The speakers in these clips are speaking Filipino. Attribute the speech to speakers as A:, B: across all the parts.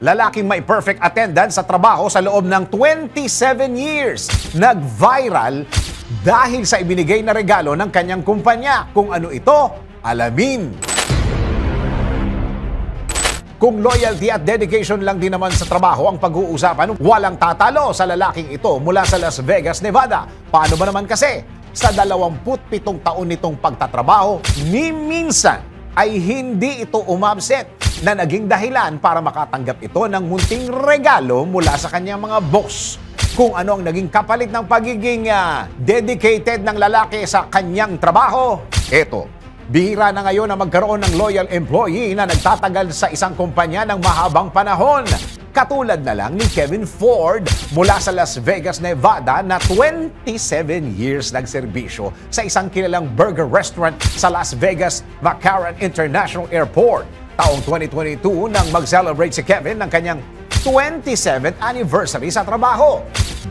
A: lalaking may perfect attendance sa trabaho sa loob ng 27 years. Nag-viral dahil sa ibinigay na regalo ng kanyang kumpanya. Kung ano ito, alamin. Kung loyalty at dedication lang din naman sa trabaho ang pag-uusapan, walang tatalo sa lalaking ito mula sa Las Vegas, Nevada. Paano ba naman kasi? Sa 27 taon nitong pagtatrabaho, ni minsan ay hindi ito umabsent na naging dahilan para makatanggap ito ng munting regalo mula sa kanyang mga boss. Kung ano ang naging kapalit ng pagiging dedicated ng lalaki sa kanyang trabaho, eto. Bihira na ngayon na magkaroon ng loyal employee na nagtatagal sa isang kumpanya ng mahabang panahon. Katulad na lang ni Kevin Ford mula sa Las Vegas, Nevada na 27 years nagserbisyo sa isang kilalang burger restaurant sa Las Vegas McCarran International Airport. Taong 2022 nang mag-celebrate si Kevin ng kanyang 27th anniversary sa trabaho.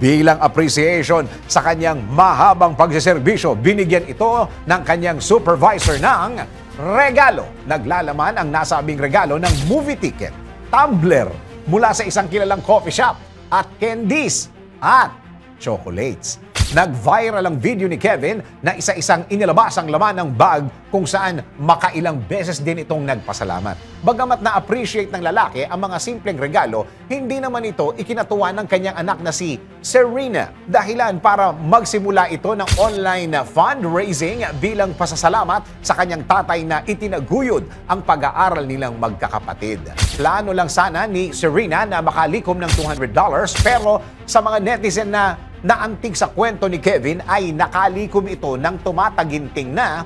A: Bilang appreciation sa kanyang mahabang pagsiservisyo, binigyan ito ng kanyang supervisor ng regalo. Naglalaman ang nasabing regalo ng movie ticket, tumbler mula sa isang kilalang coffee shop at candies at chocolates. Nag-viral ang video ni Kevin na isa-isang inilabas ang laman ng bag kung saan makailang beses din itong nagpasalamat. Bagamat na-appreciate ng lalaki ang mga simpleng regalo, hindi naman ito ikinatuwa ng kanyang anak na si Serena. Dahilan para magsimula ito ng online fundraising bilang pasasalamat sa kanyang tatay na itinaguyod ang pag-aaral nilang magkakapatid. Plano lang sana ni Serena na makalikom ng $200 pero sa mga netizen na naantig sa kwento ni Kevin ay nakalikom ito ng tumataginting na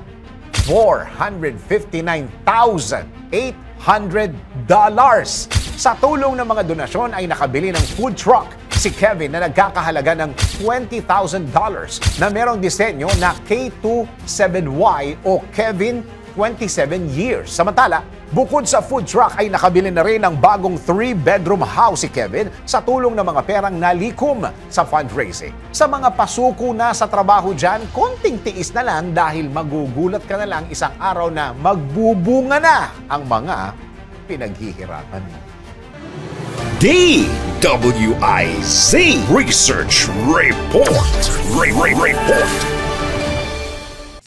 A: $459,800. Sa tulong ng mga donasyon ay nakabili ng food truck si Kevin na nagkakahalaga ng $20,000 na merong disenyo na K27Y o Kevin 27 years. Samantala, bukod sa food truck ay nakabili na rin ng bagong 3-bedroom house si Kevin sa tulong ng mga perang nalikom sa fundraising. Sa mga pasuko na sa trabaho dyan, konting tiis na lang dahil magugulat ka na lang isang araw na magbubunga na ang mga pinaghihirapan mo.
B: DWIZ Research Report. Report.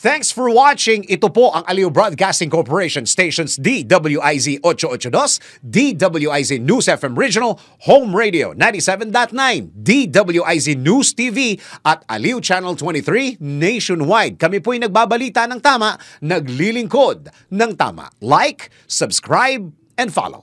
A: Thanks for watching. Ito po ang Aliw Broadcasting Corporation stations DWIZ 882, DWIZ News FM Regional, Home Radio 97.9, DWIZ News TV at Aliw Channel 23 nationwide. Kami po'y nagbabalita ng tama, naglilingkod ng tama. Like, subscribe, and follow.